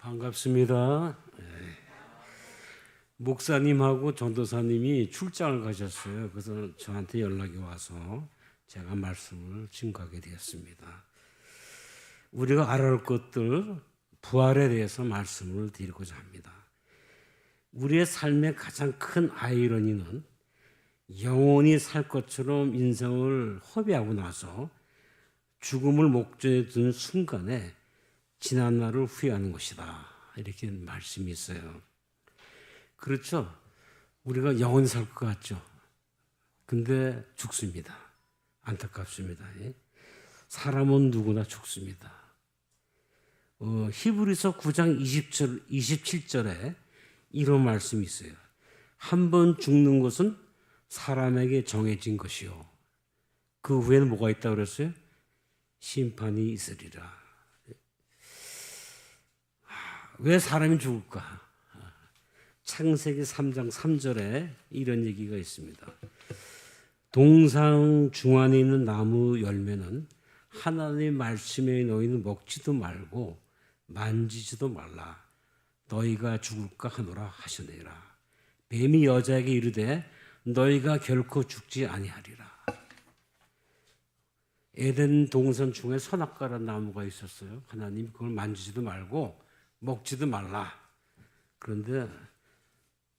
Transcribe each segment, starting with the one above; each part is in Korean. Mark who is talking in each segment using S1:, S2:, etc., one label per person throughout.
S1: 반갑습니다. 목사님하고 전도사님이 출장을 가셨어요. 그래서 저한테 연락이 와서 제가 말씀을 증거하게 되었습니다. 우리가 알아야 할 것들, 부활에 대해서 말씀을 드리고자 합니다. 우리의 삶의 가장 큰 아이러니는 영원히 살 것처럼 인생을 허비하고 나서 죽음을 목전에 둔 순간에 지난 날을 후회하는 것이다. 이렇게 말씀이 있어요. 그렇죠? 우리가 영원히 살 것 같죠? 근데 죽습니다. 안타깝습니다. 사람은 누구나 죽습니다. 히브리서 9장 27절에 이런 말씀이 있어요. 한 번 죽는 것은 사람에게 정해진 것이요. 그 후에는 뭐가 있다고 그랬어요? 심판이 있으리라. 왜 사람이 죽을까? 창세기 3장 3절에 이런 얘기가 있습니다. 동상 중앙에 있는 나무 열매는 하나님의 말씀에 너희는 먹지도 말고 만지지도 말라. 너희가 죽을까 하노라 하시니라. 뱀이 여자에게 이르되 너희가 결코 죽지 아니하리라. 에덴 동산 중에 선악과라는 나무가 있었어요. 하나님이 그걸 만지지도 말고 먹지도 말라. 그런데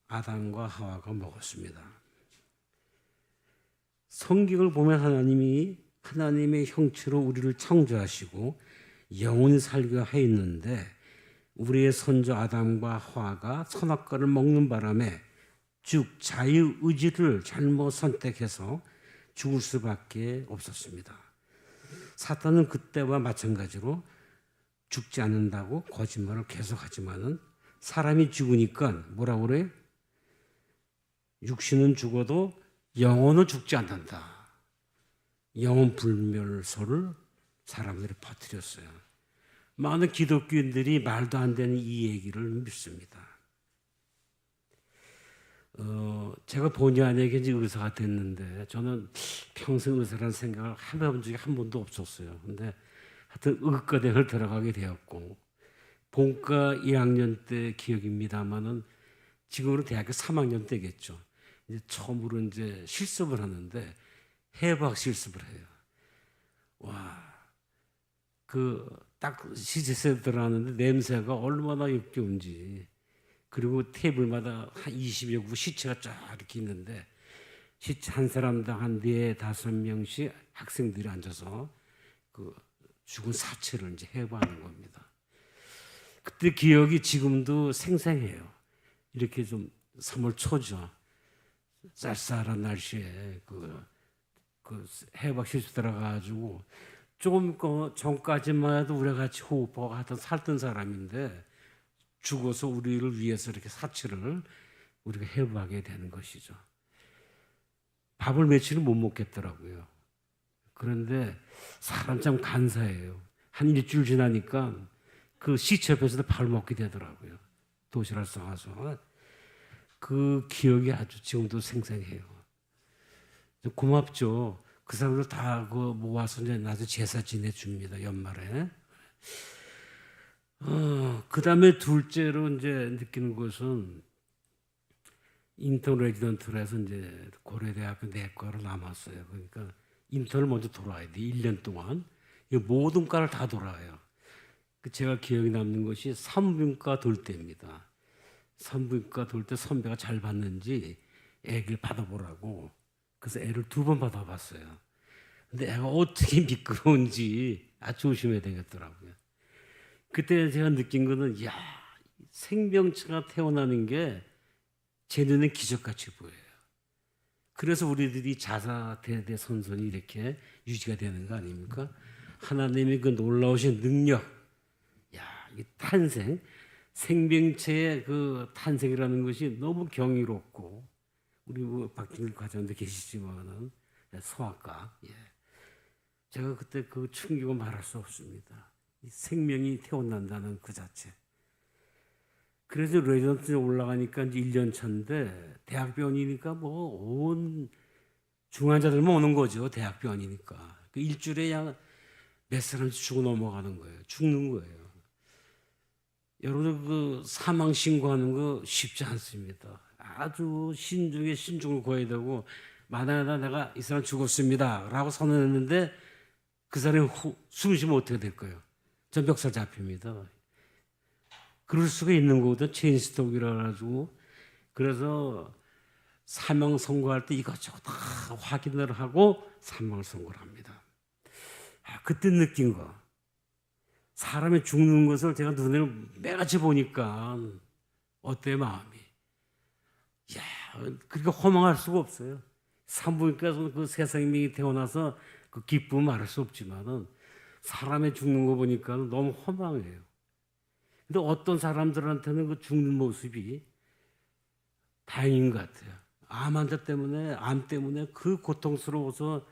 S1: 아담과 하와가 먹었습니다. 성경을 보면 하나님이 하나님의 형체로 우리를 창조하시고 영원히 살게 하였는데 우리의 선조 아담과 하와가 선악과를 먹는 바람에 즉 자유의지를 잘못 선택해서 죽을 수밖에 없었습니다. 사탄은 그때와 마찬가지로 죽지 않는다고 거짓말을 계속하지만은 사람이 죽으니까 뭐라고 그래요? 육신은 죽어도 영혼은 죽지 않는다. 영혼 불멸설을 사람들이 퍼뜨렸어요. 많은 기독교인들이 말도 안 되는 이 얘기를 믿습니다. 제가 본의 아니게 이제 의사가 됐는데 저는 평생 의사라는 생각을 해본 적이 한 번도 없었어요. 근데 하여튼 의과대학을 들어가게 되었고 본과 1학년 때 기억입니다만은 지금으로 대학교 3학년 때겠죠. 이제 처음으로 이제 실습을 하는데 해부학 실습을 해요. 와, 딱 시체에 들어가는데 냄새가 얼마나 역겨운지. 그리고 테이블마다 한 20여 구 시체가 쫙 이렇게 있는데 시체 한 사람당 한 4, 5명씩 학생들이 앉아서 그 죽은 사체를 이제 해부하는 겁니다. 그때 기억이 지금도 생생해요. 이렇게 좀 3월 초죠. 쌀쌀한 날씨에 그 해부학 실습 들어가가지고 조금 전까지만 해도 우리가 같이 호흡하고 하여튼 살던 사람인데 죽어서 우리를 위해서 이렇게 사체를 우리가 해부하게 되는 것이죠. 밥을 며칠을 못 먹겠더라고요. 그런데 사람 참 간사해요. 한 일주일 지나니까 그 시체 옆에서도 밥을 먹게 되더라고요. 도시락 싸가서. 그 기억이 아주 지금도 생생해요. 고맙죠. 그 사람들 다 모아서 이제 나도 제사 지내줍니다. 연말에. 그 다음에 둘째로 이제 느끼는 것은 인턴 레지던트라서 이제 고려대학교 내과로 남았어요. 그러니까 인턴을 먼저 돌아야 돼. 1년 동안. 모든 과를 다 돌아요. 제가 기억에 남는 것이 산부인과 돌 때입니다. 산부인과 돌 때 선배가 잘 봤는지 애를 받아보라고. 그래서 애를 2번 받아봤어요. 근데 애가 어떻게 미끄러운지 아주 조심해야 되겠더라고요. 그때 제가 느낀 거는 생명체가 태어나는 게 제 눈엔 기적같이 보여요. 그래서 우리들이 자사 대대손손이 이렇게 유지가 되는 거 아닙니까? 하나님의 그 놀라우신 능력, 이 탄생, 생명체의 그 탄생이라는 것이 너무 경이롭고 우리 박진일 과장도 계시지만은 소아과, 제가 그때 그 충격을 말할 수 없습니다. 생명이 태어난다는 그 자체. 그래서 레지던트에 올라가니까 이제 1년 차인데 대학병원이니까 온 중환자들만 오는 거죠. 대학병원이니까. 일주일에 몇 사람씩 죽어 넘어가는 거예요. 죽는 거예요. 여러분들 그 사망 신고하는 거 쉽지 않습니다. 아주 신중에 신중을 구해야 되고, 만약에 내가 이 사람 죽었습니다 라고 선언했는데 그 사람이 숨 쉬면 어떻게 될 거예요? 전 멱살 잡힙니다. 그럴 수가 있는 거거든. 체인스톡이라 가지고. 그래서 사망 선고할 때 이것저것 다 확인을 하고 사망 선고를 합니다. 그때 느낀 거, 사람이 죽는 것을 제가 눈으로 매같이 보니까 어때요, 마음이? 야, 그렇게 허망할 수가 없어요. 산부인과에서 그 새 생명이 태어나서 그 기쁨을 말할 수 없지만은 사람의 죽는 거 보니까 너무 허망해요. 근데 어떤 사람들한테는 그 죽는 모습이 다행인 것 같아요. 암 환자 때문에, 암 때문에 그 고통스러워서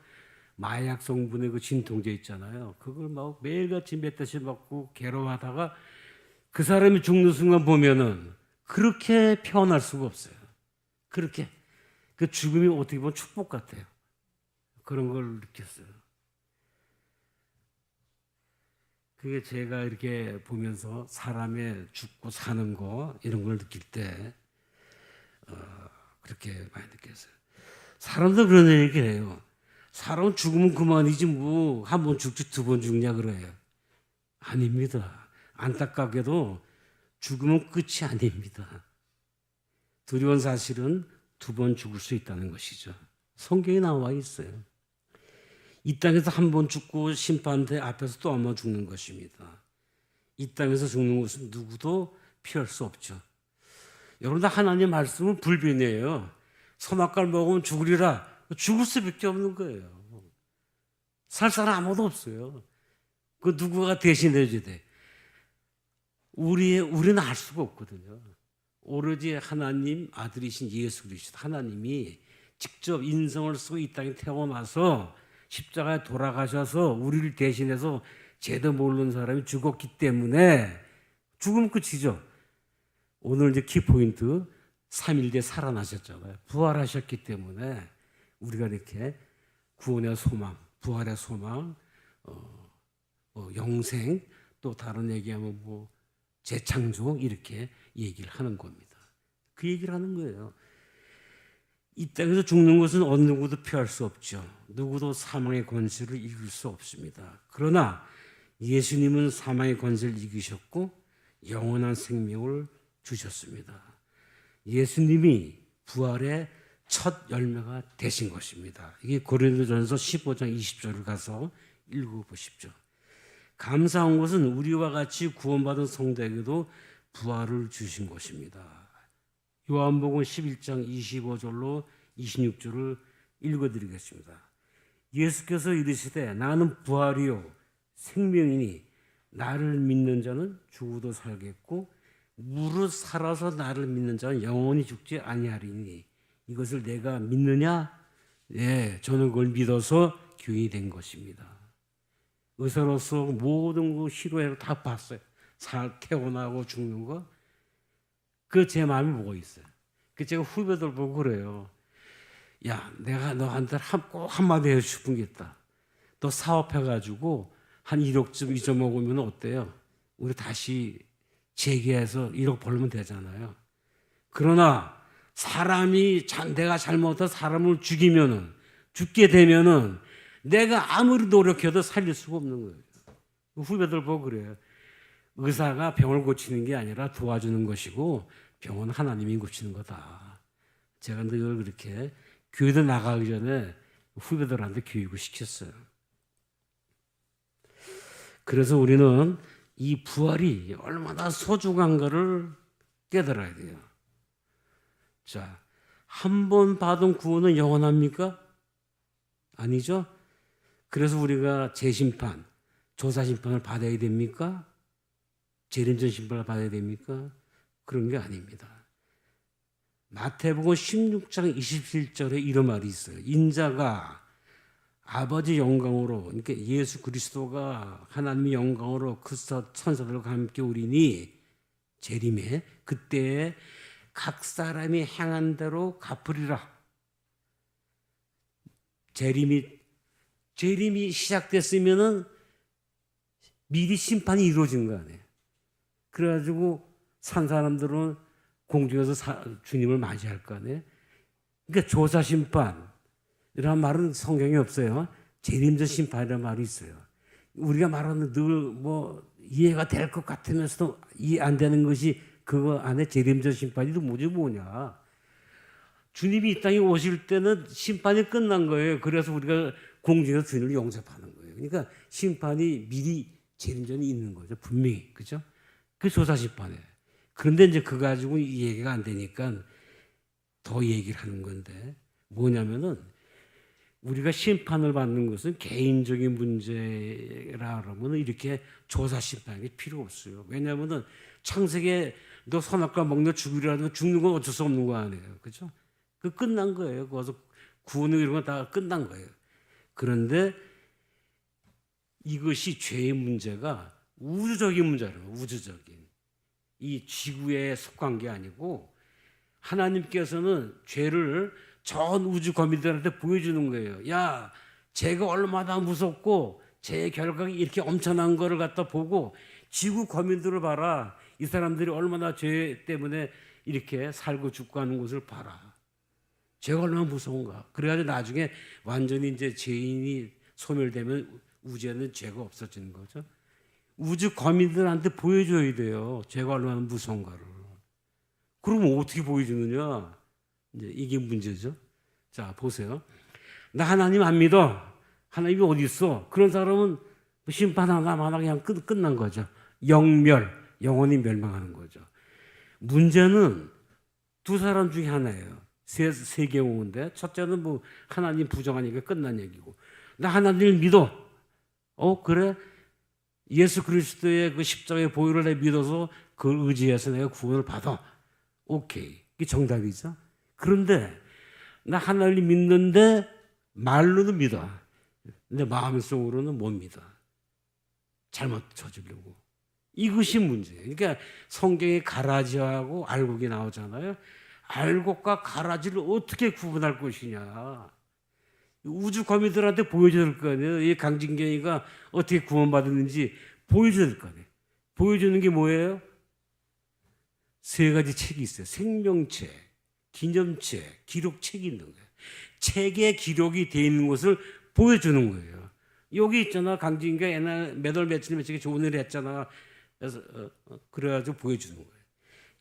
S1: 마약 성분의 그 진통제 있잖아요. 그걸 막 매일같이 몇 대씩 먹고 괴로워하다가 그 사람이 죽는 순간 보면은 그렇게 표현할 수가 없어요. 그렇게. 그 죽음이 어떻게 보면 축복 같아요. 그런 걸 느꼈어요. 그게 제가 이렇게 보면서 사람의 죽고 사는 거 이런 걸 느낄 때 그렇게 많이 느꼈어요. 사람도 그런 얘기를 해요. 사람 죽으면 그만이지 뭐 한 번 죽지 두 번 죽냐 그래요. 아닙니다. 안타깝게도 죽으면 끝이 아닙니다. 두려운 사실은 두 번 죽을 수 있다는 것이죠. 성경에 나와 있어요. 이 땅에서 한 번 죽고 심판대 앞에서 또 한 번 죽는 것입니다. 이 땅에서 죽는 것은 누구도 피할 수 없죠. 여러분들 하나님 말씀은 불변이에요. 선악과를 먹으면 죽으리라. 죽을 수밖에 없는 거예요. 살 사람 아무도 없어요. 그 누구가 대신해 줘야 돼. 우리는 알 수가 없거든요. 오로지 하나님 아들이신 예수 그리스도 하나님이 직접 인성을 쓰고 이 땅에 태어나서 십자가에 돌아가셔서 우리를 대신해서 죄도 모르는 사람이 죽었기 때문에 죽으면 끝이죠. 오늘 이제 키포인트 3일 뒤에 살아나셨잖아요. 부활하셨기 때문에 우리가 이렇게 구원의 소망, 부활의 소망, 영생, 또 다른 얘기하면 뭐 재창조 이렇게 얘기를 하는 겁니다. 그 얘기를 하는 거예요. 이 땅에서 죽는 것은 어느 누구도 피할 수 없죠. 누구도 사망의 권세를 이길 수 없습니다. 그러나 예수님은 사망의 권세를 이기셨고 영원한 생명을 주셨습니다. 예수님이 부활의 첫 열매가 되신 것입니다. 이게 고린도전서 15장 20절을 가서 읽어보십시오. 감사한 것은 우리와 같이 구원받은 성도에게도 부활을 주신 것입니다. 요한복음 11장 25절로 26절을 읽어드리겠습니다. 예수께서 이르시되 나는 부활이요 생명이니 나를 믿는 자는 죽어도 살겠고 무릇 살아서 나를 믿는 자는 영원히 죽지 아니하리니 이것을 내가 믿느냐? 예, 저는 그걸 믿어서 교인이 된 것입니다. 의사로서 모든 거 시로해로 다 봤어요. 태어나고 죽는 거. 그 제 마음이 뭐가 있어요. 그 제가 후배들 보고 그래요. 야, 내가 너한테 꼭 한마디 해주고 싶은 게 있다. 너 사업해가지고 한 1억쯤 잊어먹으면 어때요? 우리 다시 재기해서 1억 벌면 되잖아요. 그러나 사람이 내가 잘못해서 사람을 죽게 되면은 내가 아무리 노력해도 살릴 수가 없는 거예요. 후배들 보고 그래요. 의사가 병을 고치는 게 아니라 도와주는 것이고 병은 하나님이 고치는 거다. 제가 늘 그렇게 교회도 나가기 전에 후배들한테 교육을 시켰어요. 그래서 우리는 이 부활이 얼마나 소중한가를 깨달아야 돼요. 자, 한 번 받은 구원은 영원합니까? 아니죠? 그래서 우리가 재심판, 조사심판을 받아야 됩니까? 재림전 심판을 받아야 됩니까? 그런 게 아닙니다. 마태복음 16장 27절에 이런 말이 있어요. 인자가 아버지 영광으로, 그러니까 예수 그리스도가 하나님의 영광으로 그 천사들과 함께 오리니 재림에 그때에 각 사람이 행한 대로 갚으리라. 재림이 시작됐으면은 미리 심판이 이루어진 거 아니에요. 그래가지고 산 사람들은 공중에서 주님을 맞이할 거 아니에요. 그러니까 조사 심판이라는 말은 성경에 없어요. 재림전 심판이라는 말이 있어요. 우리가 말하는 늘 뭐 이해가 될 것 같으면서도 이해 안 되는 것이 그거 안에 재림전 심판이 뭐냐. 주님이 이 땅에 오실 때는 심판이 끝난 거예요. 그래서 우리가 공중에서 주님을 영접하는 거예요. 그러니까 심판이 미리 재림전이 있는 거죠. 분명히. 그죠? 그 조사 심판이에요. 그런데 이제 그거 가지고 이 얘기가 안 되니까 더 얘기를 하는 건데 뭐냐면은 우리가 심판을 받는 것은 개인적인 문제라 그러면 이렇게 조사 심판이 필요 없어요. 왜냐하면은 창세기에 너 선악과 먹는 죽이라는 죽는 건 어쩔 수 없는 거 아니에요. 그죠? 그 끝난 거예요. 거기서 구원을 이런 건 다 끝난 거예요. 그런데 이것이 죄의 문제가 우주적인 문제라고. 우주적인. 이 지구에 속한 게 아니고 하나님께서는 죄를 전 우주 거민들한테 보여주는 거예요. 야, 죄가 얼마나 무섭고 죄의 결과가 이렇게 엄청난 거를 갖다 보고 지구 거민들을 봐라. 이 사람들이 얼마나 죄 때문에 이렇게 살고 죽고 하는 것을 봐라. 죄가 얼마나 무서운가. 그래가지고 나중에 완전히 이제 죄인이 소멸되면 우주에는 죄가 없어지는 거죠. 우주 거민들한테 보여줘야 돼요. 죄가 얼마나 무서운가를. 그러면 어떻게 보여주느냐? 이제 이게 문제죠. 자, 보세요. 나 하나님 안 믿어. 하나님이 어디 있어? 그런 사람은 심판 하나 그냥 끝난 거죠. 영멸, 영원히 멸망하는 거죠. 문제는 두 사람 중에 하나예요. 세 경우인데 첫째는 뭐 하나님 부정하니까 끝난 얘기고 나 하나님을 믿어. 그래? 예수 그리스도의 그 십자가의 보혈을 내가 믿어서 그걸 의지해서 내가 구원을 받아. 오케이. 이게 정답이죠. 그런데 나 하나님을 믿는데 말로는 믿어. 근데 마음속으로는 못 믿어. 잘못 저지르고. 이것이 문제예요. 그러니까 성경에 가라지하고 알곡이 나오잖아요. 알곡과 가라지를 어떻게 구분할 것이냐. 우주 거미들한테 보여줘야 될 거 아니에요. 이 강진경이가 어떻게 구원받았는지 보여줘야 될 거 아니에요. 보여주는 게 뭐예요? 세 가지 책이 있어요. 생명책, 기념책, 기록책이 있는 거예요. 책에 기록이 되어 있는 것을 보여주는 거예요. 여기 있잖아. 강진경 옛날 몇 월 며칠 좋은 일 했잖아. 그래서 그래가지고 보여주는 거예요.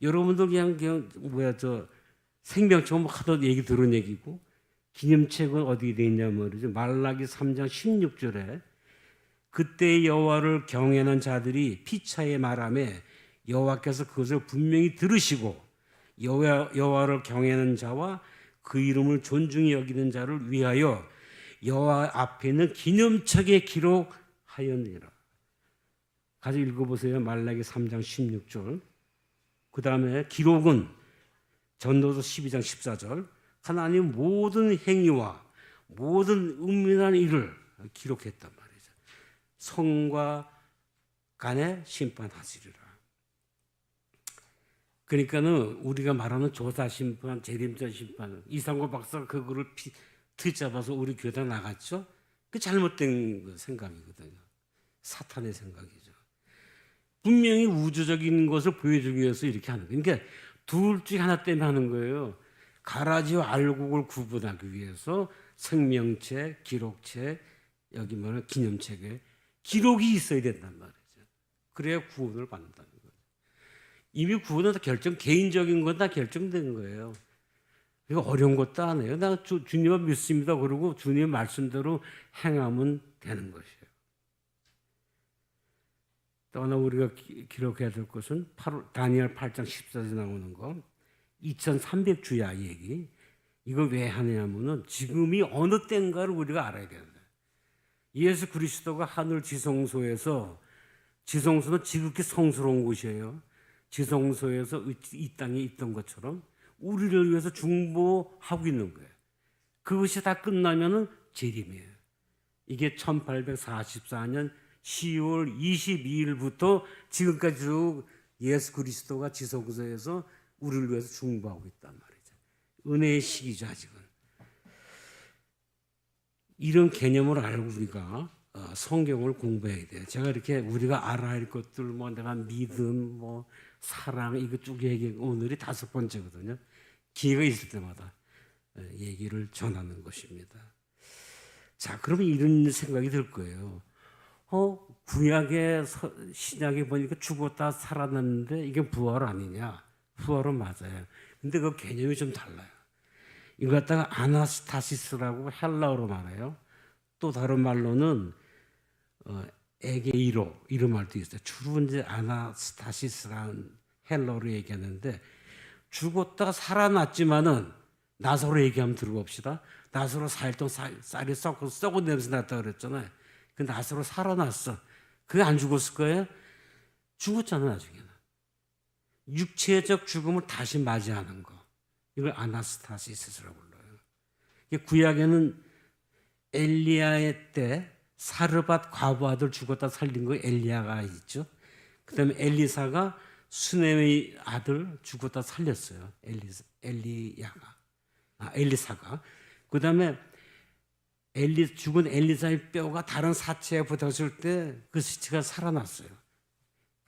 S1: 여러분들 그냥 생명책은 뭐 하도 얘기 들은 얘기고 기념책은 어디에 돼 있냐 말이죠. 말라기 3장 16절에 그때 여호와를 경외하는 자들이 피차에 말하매 여호와께서 그것을 분명히 들으시고 여호와를 경외하는 자와 그 이름을 존중히 여기는 자를 위하여 여호와 앞에 있는 기념책에 기록하였느니라. 가서 읽어보세요. 말라기 3장 16절. 그 다음에 기록은 전도서 12장 14절. 하나님 모든 행위와 모든 은밀한 일을 기록했단 말이죠. 성과 간에 심판하시리라. 그러니까는 우리가 말하는 조사 심판, 재림전 심판, 이상고 박사가 그거를 트잡아서 우리 교회에 나갔죠. 그 잘못된 생각이거든요. 사탄의 생각이죠. 분명히 우주적인 것을 보여주기 위해서 이렇게 하는 거예요. 그러니까 둘 중에 하나 때문에 하는 거예요. 가라지와 알곡을 구분하기 위해서 생명책, 기록책, 여기 뭐는 기념책에 기록이 있어야 된단 말이죠. 그래야 구원을 받는다는 거예요. 이미 구원은 다 개인적인 건 다 결정된 거예요. 이거 어려운 것도 아니에요. 나 주님을 믿습니다. 그러고 주님 말씀대로 행하면 되는 것이에요. 또 하나 우리가 기록해야 될 것은 다니엘 8장 14절에 나오는 거. 2300주야 얘기. 이걸 왜 하냐면은 지금이 어느 때인가를 우리가 알아야 되는데 예수 그리스도가 하늘 지성소에서 지성소는 지극히 성스러운 곳이에요. 지성소에서 이 땅에 있던 것처럼 우리를 위해서 중보하고 있는 거예요. 그것이 다 끝나면은 재림이에요. 이게 1844년 10월 22일부터 지금까지 쭉 예수 그리스도가 지성소에서 우리를 위해서 중보하고 있단 말이죠. 은혜의 시기죠, 아직은. 이런 개념을 알고 우리가 성경을 공부해야 돼요. 제가 이렇게 우리가 알아야 할 것들, 뭐 내가 믿음, 뭐 사랑 이거 쭉 얘기하고 오늘이 5번째거든요. 기회가 있을 때마다 얘기를 전하는 것입니다. 자, 그러면 이런 생각이 들 거예요. 구약의 신약에 보니까 죽었다 살아났는데 이게 부활 아니냐? 부활은 맞아요. 근데 그 개념이 좀 달라요. 이거 갖다가 아나스타시스라고 헬라어로 말해요. 또 다른 말로는 에게이로 이런 말도 있어요. 주로 이제 아나스타시스라는 헬라어로 얘기하는데 죽었다 살아났지만은 나사로 얘기하면 들어봅시다. 나사로 4일 동안 쌀이 썩은 냄새 났다 그랬잖아요. 그 나사로 살아났어. 그게 안 죽었을 거예요? 죽었잖아 나중에는. 육체적 죽음을 다시 맞이하는 거. 이걸 아나스타시스라고 불러요. 구약에는 엘리야의 때 사르밧 과부 아들 죽었다 살린 거 엘리야가 있죠. 그다음에 엘리사가 수넴의 아들 죽었다 살렸어요. 엘리사가. 그다음에 죽은 엘리사의 뼈가 다른 사체에 붙었을 때 그 시체가 살아났어요.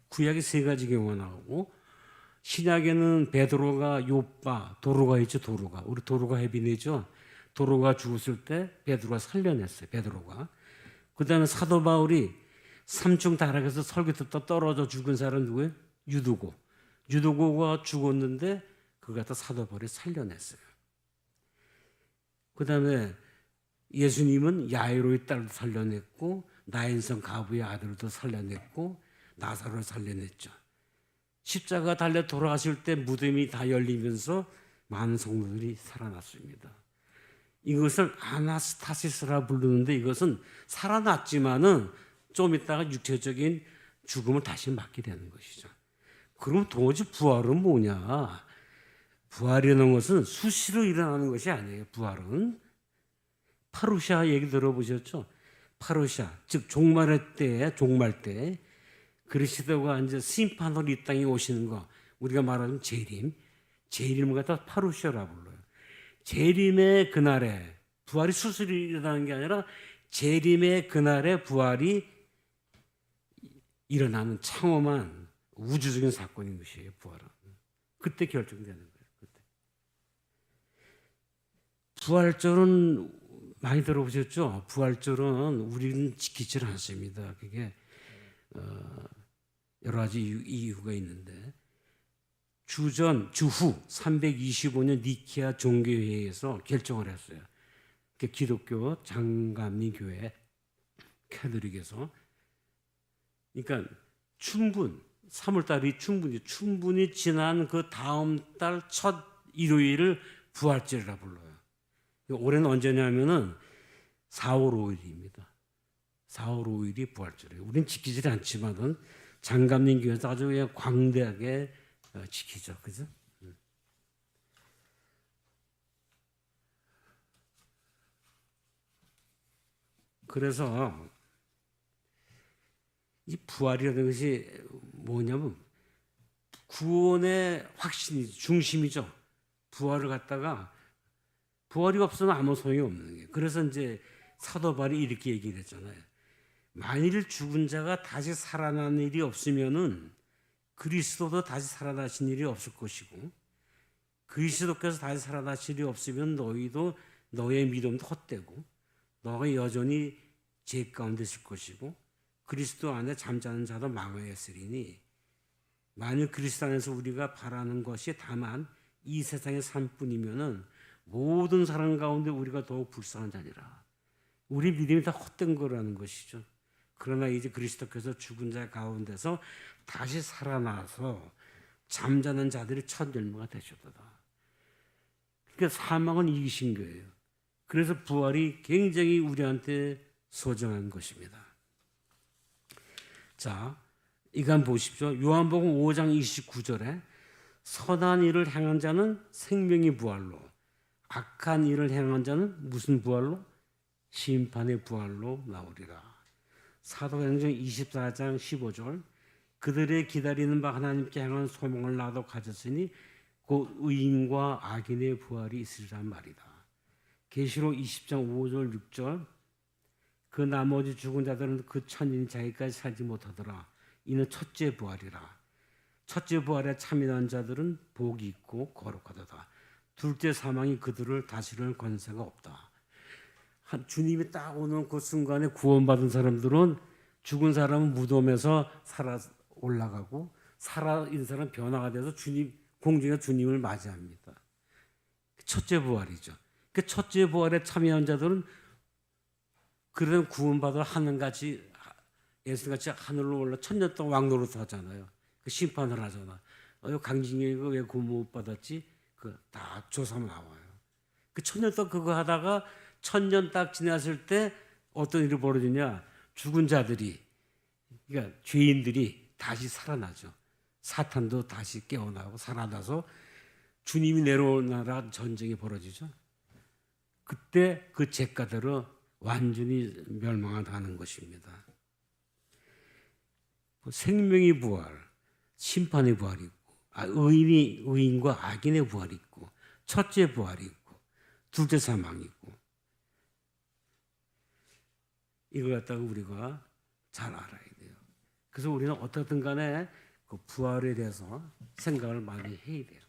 S1: 구약이 3가지 경우가 나오고 신약에는 베드로가 요빠 도로가 있죠. 도로가 우리 도로가 해비네죠. 도로가 죽었을 때 베드로가 살려냈어요. 베드로가. 그다음에 사도 바울이 삼층 다락에서 설교 듣다 떨어져 죽은 사람 누구예요? 유두고가 죽었는데 그걸 갖다 사도 바울이 살려냈어요. 그다음에 예수님은 야이로의 딸도 살려냈고 나인성 가부의 아들도 살려냈고 나사로를 살려냈죠. 십자가 달려 돌아가실 때 무덤이 다 열리면서 많은 성도들이 살아났습니다. 이것을 아나스타시스라 부르는데 이것은 살아났지만은 좀 있다가 육체적인 죽음을 다시 맞게 되는 것이죠. 그럼 도무지 부활은 뭐냐? 부활이라는 것은 수시로 일어나는 것이 아니에요. 부활은 파루샤 얘기 들어보셨죠? 파루샤 즉 종말 때 그리스도가 이제 심판으로 이 땅에 오시는 거 우리가 말하는 재림을 갖다 파루샤라 불러요. 재림의 그날에 부활이 수술이 일어나는 게 아니라 재림의 그날에 부활이 일어나는 창엄한 우주적인 사건인 것이에요. 부활은 그때 결정되는 거예요. 그때. 부활절은 많이 들어보셨죠? 부활절은 우리는 지키질 않습니다. 그게 여러 가지 이유가 있는데 주후 325년 니케아 종교회의에서 결정을 했어요. 기독교 장감리 교회 캐톨릭에서 그러니까 3월달이 충분히 지난 그 다음 달 첫 일요일을 부활절이라 불러요. 올해는 언제냐면은 4월 5일입니다. 4월 5일이 부활절이에요. 우리는 지키지 않지만은 장감림 교회에서 아주 그냥 광대하게 지키죠. 그죠? 그래서 이 부활이라는 것이 뭐냐면 구원의 확신이 중심이죠. 부활을 갖다가 부활이 없으면 아무 소용이 없는 게. 그래서 이제 사도 바울이 이렇게 얘기를 했잖아요. 만일 죽은 자가 다시 살아난 일이 없으면은 그리스도도 다시 살아나신 일이 없을 것이고 그리스도께서 다시 살아나신 일이 없으면 너희도 너의 믿음도 헛되고 너가 여전히 죄 가운데 있을 것이고 그리스도 안에 잠자는 자도 망하였으리니 만일 그리스도 안에서 우리가 바라는 것이 다만 이 세상의 삶뿐이면은 모든 사람 가운데 우리가 더욱 불쌍한 자니라. 우리 믿음이 다 헛된 거라는 것이죠. 그러나 이제 그리스도께서 죽은 자 가운데서 다시 살아나서 잠자는 자들이 첫 열매가 되셨도다. 그러니까 사망은 이기신 거예요. 그래서 부활이 굉장히 우리한테 소중한 것입니다. 자, 이거 한번 보십시오. 요한복음 5장 29절에 선한 일을 행한 자는 생명의 부활로 악한 일을 행한 자는 무슨 부활로? 심판의 부활로 나오리라. 사도행전 24장 15절 그들의 기다리는 바 하나님께 향한 소망을 나도 가졌으니 곧 의인과 악인의 부활이 있으리란 말이다. 계시록 20장 5절 6절 그 나머지 죽은 자들은 그 천인이 자기까지 살지 못하더라. 이는 첫째 부활이라. 첫째 부활에 참여한 자들은 복이 있고 거룩하도다. 둘째 사망이 그들을 다스릴 권세가 없다. 주님이 딱 오는 그 순간에 구원받은 사람들은 죽은 사람은 무덤에서 살아 올라가고 살아있는 사람은 변화가 돼서 주님 공중에 주님을 맞이합니다. 첫째 부활이죠. 그 첫째 부활에 참여한 자들은 그런 구원받아 하늘같이 예수같이 하늘로 올라 천년 동안 왕노릇 하잖아요. 그 심판을 하잖아. 강진이가 왜 구원 못 받았지? 그 다 조사하면 나와요. 그 천년 동안 그거 하다가 천년 딱 지났을 때 어떤 일이 벌어지냐? 죽은 자들이, 그러니까 죄인들이 다시 살아나죠. 사탄도 다시 깨어나고 살아나서 주님이 내려오나라 전쟁이 벌어지죠. 그때 그 죄가대로 완전히 멸망하는 것입니다. 생명의 부활, 심판의 부활이 있고, 의인과 악인의 부활이 있고, 첫째 부활이 있고, 둘째 사망이 있고, 이걸 갖다가 우리가 잘 알아야 돼요. 그래서 우리는 어떻든 간에 그 부활에 대해서 생각을 많이 해야 돼요.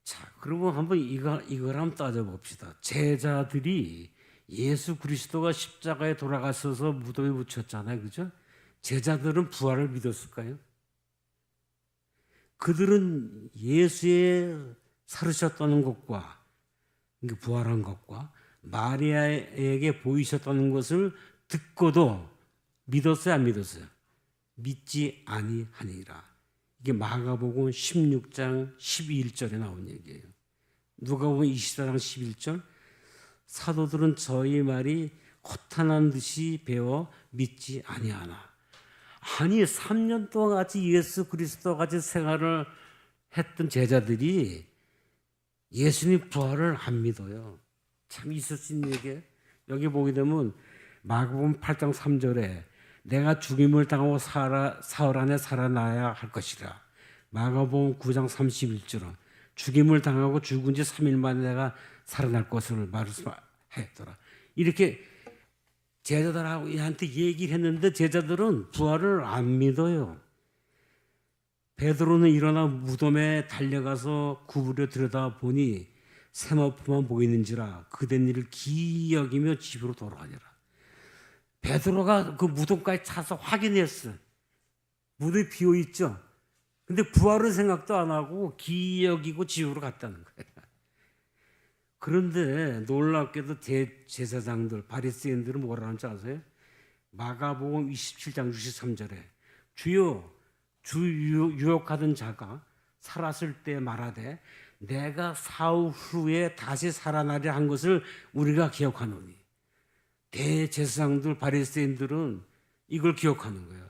S1: 자, 그러면 한번 이걸 한번 따져봅시다. 제자들이 예수 그리스도가 십자가에 돌아가셔서 무덤에 묻혔잖아요. 그죠? 제자들은 부활을 믿었을까요? 그들은 예수의 살으셨다는 것과 부활한 것과 마리아에게 보이셨다는 것을 듣고도 믿었어요, 안 믿었어요? 믿지 아니하니라. 이게 마가복음 16장 11절에 나온 얘기예요. 누가복음 24장 11절, 사도들은 저희 말이 허탄한 듯이 배워 믿지 아니하나. 아니 3년 동안 같이 예수 그리스도 같이 생활을 했던 제자들이 예수님 부활을 안 믿어요. 참 있을 수 있는 얘기예요. 여기 보게 되면 마가복음 8장 3절에 내가 죽임을 당하고 사흘 안에 살아나야 할 것이라. 마가복음 9장 31절은 죽임을 당하고 죽은 지 3일 만에 내가 살아날 것을 말씀했더라. 이렇게 제자들하고 얘한테 얘기를 했는데 제자들은 부활을 안 믿어요. 베드로는 일어나 무덤에 달려가서 구부려 들여다보니 세마포만 보이는지라 그된 일을 기이 여기며 집으로 돌아가니라. 베드로가 그 무덤까지 차서 확인했어. 무덤이 비어있죠. 근데 부활은 생각도 안 하고 기이 여기고 집으로 갔다는 거예요. 그런데 놀랍게도 제사장들, 바리새인들은 뭐라 하는지 아세요? 마가복음 27장 63절에 주여 주 유혹하던 자가 살았을 때 말하되 내가 사후 후에 다시 살아나려 한 것을 우리가 기억하노니. 대제사장들 바리새인들은 이걸 기억하는 거예요.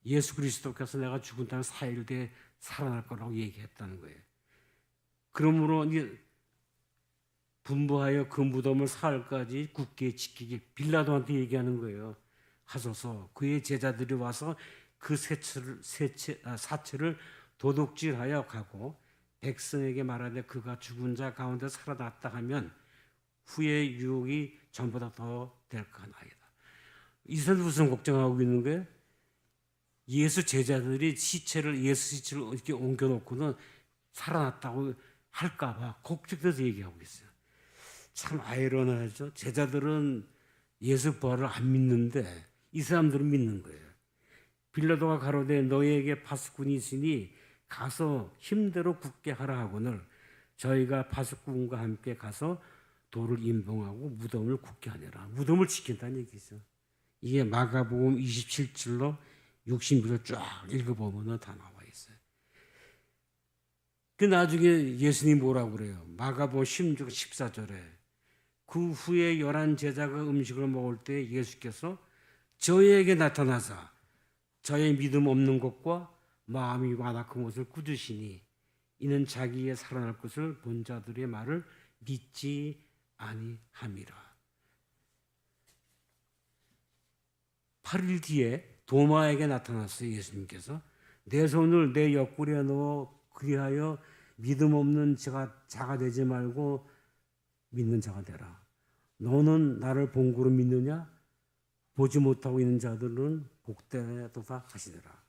S1: 예수 그리스도께서 내가 죽은 다음 4일 뒤에 살아날 거라고 얘기했다는 거예요. 그러므로 이제 분부하여 그 무덤을 사흘까지 굳게 지키게 빌라도한테 얘기하는 거예요. 하소서 그의 제자들이 와서 그 사체를 도둑질하여 가고 백성에게 말하되 그가 죽은 자 가운데 살아났다 하면 후에 유혹이 전보다 더 될 거나이다. 이 사람들 무슨 걱정하고 있는 거예요? 예수 제자들이 예수 시체를 이렇게 옮겨놓고는 살아났다고 할까봐 걱정돼서 얘기하고 있어요. 참 아이러니하죠. 제자들은 예수 부활을 안 믿는데 이 사람들은 믿는 거예요. 빌라도가 가로되 너희에게 파수꾼이 있으니 가서 힘대로 굳게 하라 하거늘 저희가 파수꾼과 함께 가서 돌을 임봉하고 무덤을 굳게 하니라. 무덤을 지킨다는 얘기죠. 이게 마가복음 27절로 60절 쫙 읽어보면 다 나와 있어요. 그 나중에 예수님 뭐라고 그래요? 마가복음 16장 14절에 그 후에 11 제자가 음식을 먹을 때 예수께서 저희에게 나타나사 저의 믿음 없는 것과 마음이 완악한 것을 꾸짖으시니 이는 자기의 살아날 것을 본 자들의 말을 믿지 아니함이라. 8일 뒤에 도마에게 나타났어요. 예수님께서 내 손을 내 옆구리에 넣어 그리하여 믿음 없는 자가 되지 말고 믿는 자가 되라. 너는 나를 본고로 믿느냐? 보지 못하고 있는 자들은 복되도다 하시더라.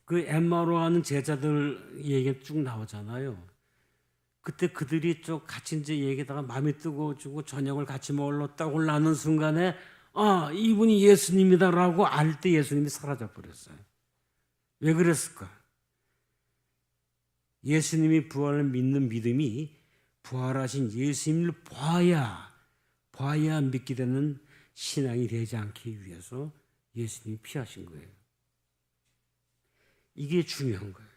S1: 그 엠마오로 가는 제자들 얘기 쭉 나오잖아요. 그때 그들이 좀 같이 이제 얘기다가 마음이 뜨거워지고 저녁을 같이 먹으러 딱 올라오는 순간에 이분이 예수님이다라고 알 때 예수님이 사라져 버렸어요. 왜 그랬을까? 예수님이 부활을 믿는 믿음이 부활하신 예수님을 봐야 믿게 되는 신앙이 되지 않기 위해서 예수님이 피하신 거예요. 이게 중요한 거예요.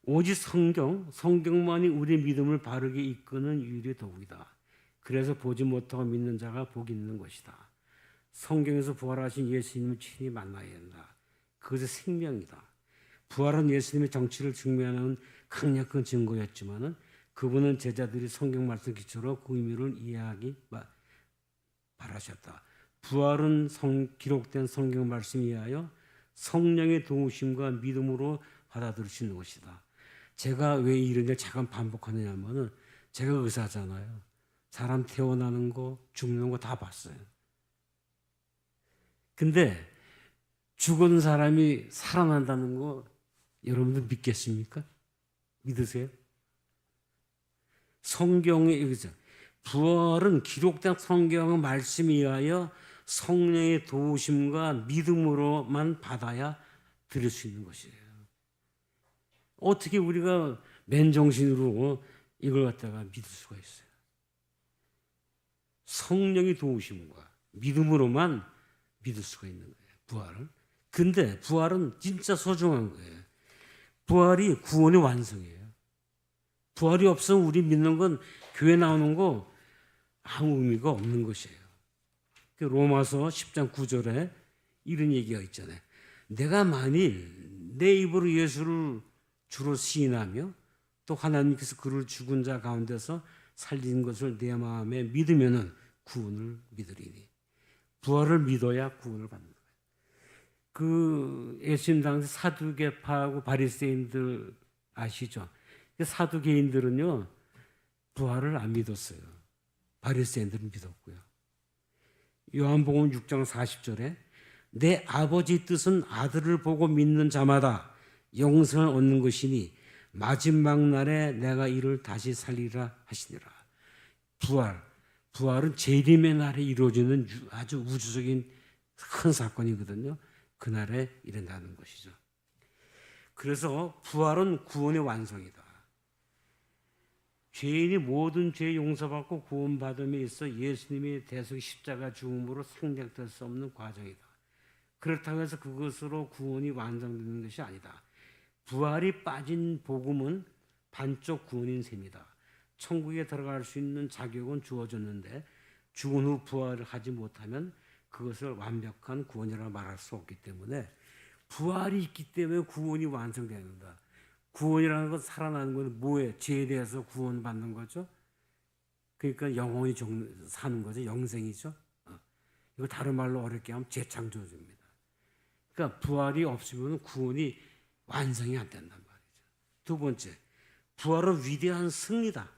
S1: 오직 성경만이 우리 믿음을 바르게 이끄는 유일의 도구이다. 그래서 보지 못하고 믿는 자가 복이 있는 것이다. 성경에서 부활하신 예수님을 친히 만나야 한다. 그것이 생명이다. 부활한 예수님의 정치를 증명하는 강력한 증거였지만 그분은 제자들이 성경 말씀 기초로 그 의미를 이해하기 바라셨다. 부활은 기록된 성경 말씀 이하여 성령의 도우심과 믿음으로 받아들일 수 있는 것이다. 제가 왜 이런 걸 잠깐 반복하느냐 하면은 제가 의사잖아요. 사람 태어나는 거, 죽는 거 다 봤어요. 근데 죽은 사람이 살아난다는 거 여러분들 믿겠습니까? 믿으세요? 성경에 여기서 부활은 기록된 성경의 말씀에 의하여 성령의 도우심과 믿음으로만 받아야 드릴 수 있는 것이에요. 어떻게 우리가 맨정신으로 이걸 갖다가 믿을 수가 있어요? 성령의 도우심과 믿음으로만 믿을 수가 있는 거예요. 부활은. 근데 부활은 진짜 소중한 거예요. 부활이 구원의 완성이에요. 부활이 없으면 우리 믿는 건 교회 나오는 거 아무 의미가 없는 것이에요. 로마서 10장 9절에 이런 얘기가 있잖아요. 내가 만일 내 입으로 예수를 주로 시인하며 또 하나님께서 그를 죽은 자 가운데서 살린 것을 내 마음에 믿으면은 구원을 믿으리니. 부활을 믿어야 구원을 받는 거예요. 그 예수님 당시 사두개파하고 바리새인들 아시죠? 사두개인들은요 부활을 안 믿었어요. 바리새인들은 믿었고요. 요한복음 6장 40절에 내 아버지 뜻은 아들을 보고 믿는 자마다 영생을 얻는 것이니 마지막 날에 내가 이를 다시 살리라 하시니라. 부활은 재림의 날에 이루어지는 아주 우주적인 큰 사건이거든요. 그날에 일어나는 것이죠. 그래서 부활은 구원의 완성이다. 죄인이 모든 죄 용서받고 구원받음에 있어 예수님의 대속 십자가 죽음으로 생략될 수 없는 과정이다. 그렇다고 해서 그것으로 구원이 완성되는 것이 아니다. 부활이 빠진 복음은 반쪽 구원인 셈이다. 천국에 들어갈 수 있는 자격은 주어졌는데 죽은 후 부활을 하지 못하면 그것을 완벽한 구원이라고 말할 수 없기 때문에 부활이 있기 때문에 구원이 완성된다. 구원이라는 건 살아나는 건 뭐예요? 죄에 대해서 구원받는 거죠. 그러니까 영원히 사는 거죠. 영생이죠. 이거 다른 말로 어렵게 하면 재창조입니다. 그러니까 부활이 없으면 구원이 완성이 안 된단 말이죠. 두 번째, 부활은 위대한 승리다.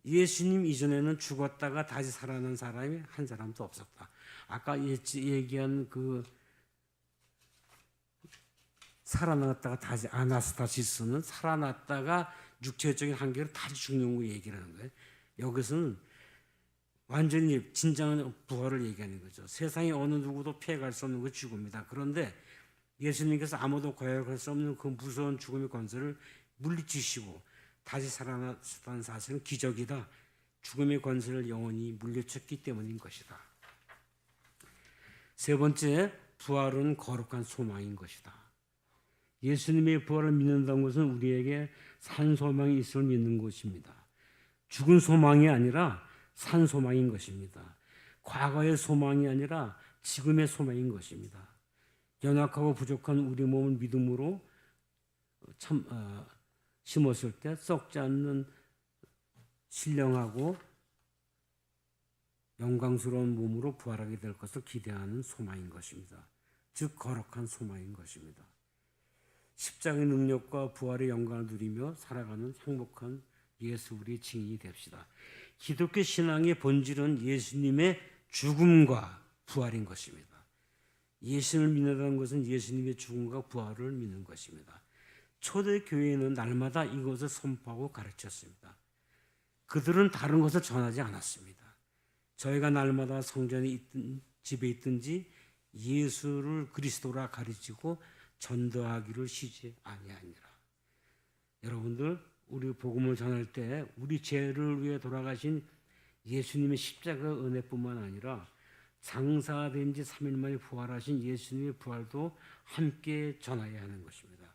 S1: 예수님 이전에는 죽었다가 다시 살아난 사람이 한 사람도 없었다. 아까 얘기한 그 살아났다가 다시 아나스타시스는 살아났다가 육체적인 한계로 다시 죽는 거 얘기를 하는 거예요. 여기서는 완전히 진정한 부활을 얘기하는 거죠. 세상에 어느 누구도 피해갈 수 없는 거 죽음이다. 그런데 예수님께서 아무도 거역할 수 없는 그 무서운 죽음의 권세를 물리치시고 다시 살아났다는 사실은 기적이다. 죽음의 권세를 영원히 물리쳤기 때문인 것이다. 세 번째, 부활은 거룩한 소망인 것이다. 예수님의 부활을 믿는다는 것은 우리에게 산 소망이 있음을 믿는 것입니다. 죽은 소망이 아니라 산 소망인 것입니다. 과거의 소망이 아니라 지금의 소망인 것입니다. 연약하고 부족한 우리 몸을 믿음으로 심었을 때 썩지 않는 신령하고 영광스러운 몸으로 부활하게 될 것을 기대하는 소망인 것입니다. 즉 거룩한 소망인 것입니다. 십자가의 능력과 부활의 영광을 누리며 살아가는 행복한 예수 우리의 증인이 됩시다. 기독교 신앙의 본질은 예수님의 죽음과 부활인 것입니다. 예수를 믿는다는 것은 예수님의 죽음과 부활을 믿는 것입니다. 초대 교회는 날마다 이것을 선포하고 가르쳤습니다. 그들은 다른 것을 전하지 않았습니다. 저희가 날마다 성전에 있든 집에 있든지 예수를 그리스도라 가르치고 전도하기를 쉬지 아니하니라. 여러분들, 우리 복음을 전할 때 우리 죄를 위해 돌아가신 예수님의 십자가 은혜뿐만 아니라 장사된 지 3일 만에 부활하신 예수님의 부활도 함께 전해야 하는 것입니다.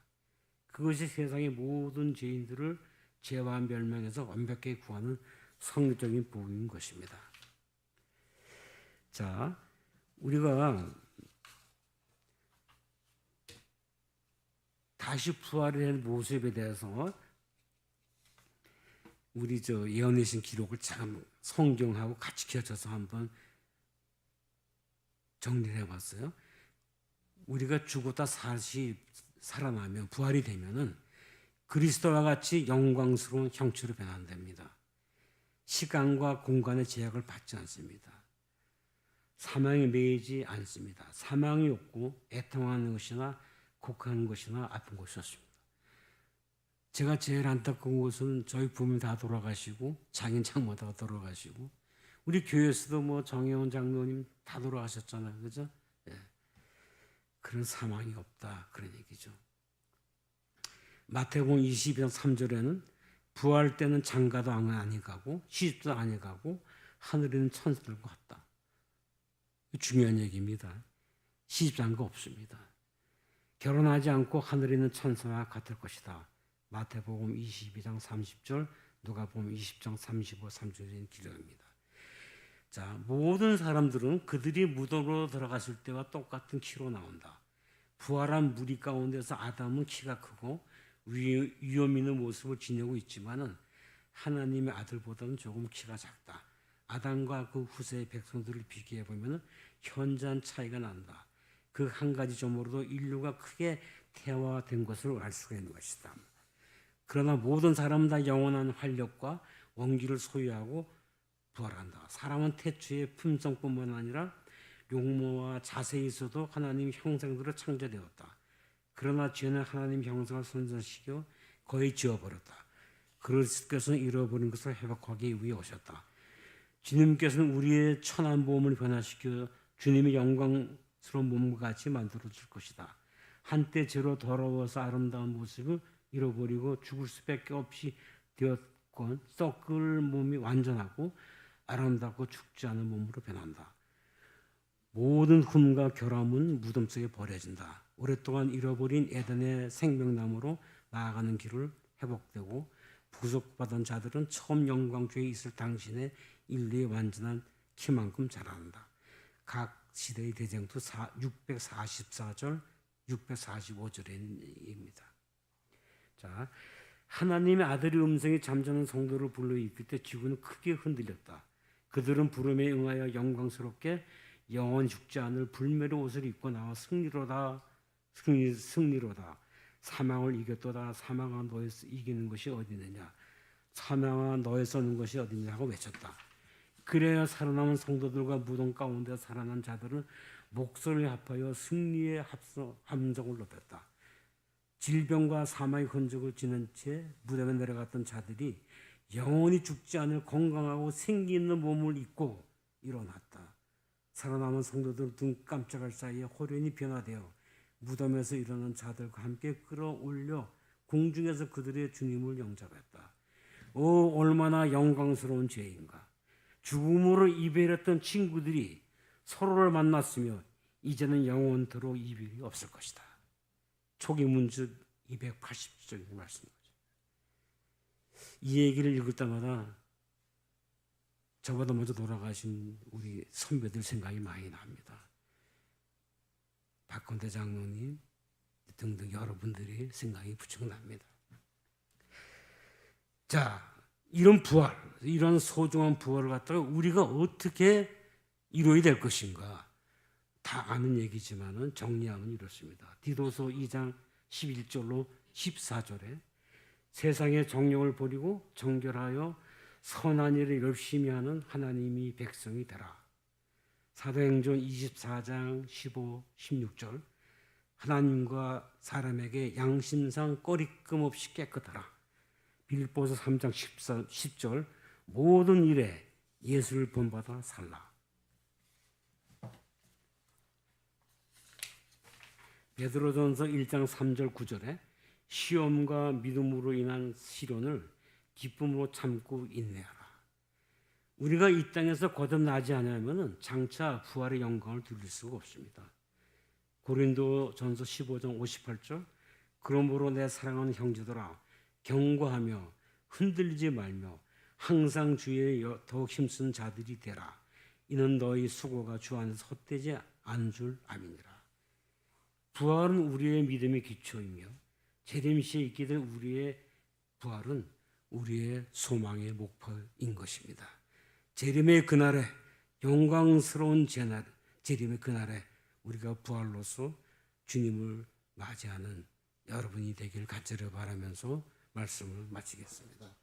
S1: 그것이 세상의 모든 죄인들을 죄와 멸망에서 완벽하게 구하는 성경적인 복음인 것입니다. 자, 우리가 다시 부활의 모습에 대해서 우리 예언내신 기록을 참 성경하고 같이 겹쳐서 한번 정리를 해봤어요. 우리가 죽었다 다시 살아나면 부활이 되면은 그리스도와 같이 영광스러운 형체로 변환됩니다. 시간과 공간의 제약을 받지 않습니다. 사망에 매이지 않습니다. 사망이 없고 애통하는 것이나 곡하는 것이나 아픈 것이 없습니다. 제가 제일 안타까운 것은 저희 부모님 다 돌아가시고 장인 장모가 돌아가시고 우리 교회에서도 정혜원 장로님 다 돌아가셨잖아요. 그죠? 예. 그런 사망이 없다. 그런 얘기죠. 마태복음 22장 3절에는 부활 때는 장가도 아니가고 시집도 아니가고 하늘에 있는 천사들과 같다. 중요한 얘기입니다. 시집장가 없습니다. 결혼하지 않고 하늘에 있는 천사와 같을 것이다. 마태복음 22장 30절, 누가복음 20장 35, 3절인 기록입니다. 자, 모든 사람들은 그들이 무덤으로 들어갔을 때와 똑같은 키로 나온다. 부활한 무리 가운데서 아담은 키가 크고 위험 있는 모습을 지니고 있지만은 하나님의 아들보다는 조금 키가 작다. 아담과 그 후세의 백성들을 비교해 보면 현저한 차이가 난다. 그 한 가지 점으로도 인류가 크게 태화된 것을 알 수가 있는 것이다. 그러나 모든 사람은 다 영원한 활력과 원기를 소유하고 부활한다. 사람은 태초의 품성뿐만 아니라 용모와 자세에서도 하나님 형상대로 창조되었다. 그러나 죄는 하나님 형상을 손상시켜 거의 지워버렸다. 그리스도께서는 잃어버린 것을 회복하기 위해 오셨다. 주님께서는 우리의 천한 몸을 변화시켜 주님의 영광스러운 몸과 같이 만들어 줄 것이다. 한때 죄로 더러워서 아름다운 모습을 잃어버리고 죽을 수밖에 없이 되었건 썩을 몸이 완전하고 아름답고 죽지 않은 몸으로 변한다. 모든 흠과 결함은 무덤 속에 버려진다. 오랫동안 잃어버린 에덴의 생명나무로 나아가는 길을 회복되고 부속받은 자들은 처음 영광주에 있을 당신의 인류의 완전한 키만큼 자란다. 각 시대의 대쟁도 644절, 645절입니다. 자, 하나님의 아들의 음성이 잠자는 성도를 불러일으킬 때 지구는 크게 흔들렸다. 그들은 부름에 응하여 영광스럽게 영원 죽지 않을 불멸의 옷을 입고 나와 승리로다. 사망을 이겼도다. 사망아 너에서 이기는 것이 어디 있느냐. 사망아 너에 서는 것이 어디 있느냐 하고 외쳤다. 그래야 살아남은 성도들과 무덤 가운데 살아난 자들은 목소리를 합하여 승리의 함성을 높였다. 질병과 사망의 흔적을 지닌 채 무덤에 내려갔던 자들이 영원히 죽지 않을 건강하고 생기 있는 몸을 입고 일어났다. 살아남은 성도들은 눈 깜짝할 사이에 호련히 변화되어 무덤에서 일어난 자들과 함께 끌어올려 공중에서 그들의 주님을 영접했다. 오, 얼마나 영광스러운 죄인가. 죽음으로 이별했던 친구들이 서로를 만났으며 이제는 영원토록 이별이 없을 것이다. 초기 문즉 280쪽의 말씀이죠. 이 얘기를 읽을 때마다 저보다 먼저 돌아가신 우리 선배들 생각이 많이 납니다. 박건대 장로님 등등 여러분들이 생각이 부쩍 납니다. 자, 이런 부활, 이런 소중한 부활을 갖다가 우리가 어떻게 이루어야 될 것인가? 다 아는 얘기지만은 정리하면 이렇습니다. 디도서 2장 11절로 14절에 세상의 정욕을 버리고 정결하여 선한 일을 열심히 하는 하나님이 백성이 되라. 사도행전 24장 15, 16절 하나님과 사람에게 양심상 꺼리낌 없이 깨끗하라. 빌립보서 3장 10절 모든 일에 예수를 본받아 살라. 베드로전서 1장 3절 9절에 시험과 믿음으로 인한 시련을 기쁨으로 참고 인내하라. 우리가 이 땅에서 거듭나지 않으면 장차 부활의 영광을 누릴 수가 없습니다. 고린도전서 15장 58절 그러므로 내 사랑하는 형제들아 경고하며 흔들리지 말며 항상 주의 더욱 힘쓴 자들이 되라. 이는 너희 수고가 주 안에서 헛되지 않은 줄 암이니라. 부활은 우리의 믿음의 기초이며 재림시에 있게 될 우리의 부활은 우리의 소망의 목표인 것입니다. 재림의 그날에 영광스러운 재림의 그날에 우리가 부활로서 주님을 맞이하는 여러분이 되길 간절히 바라면서 말씀을 마치겠습니다.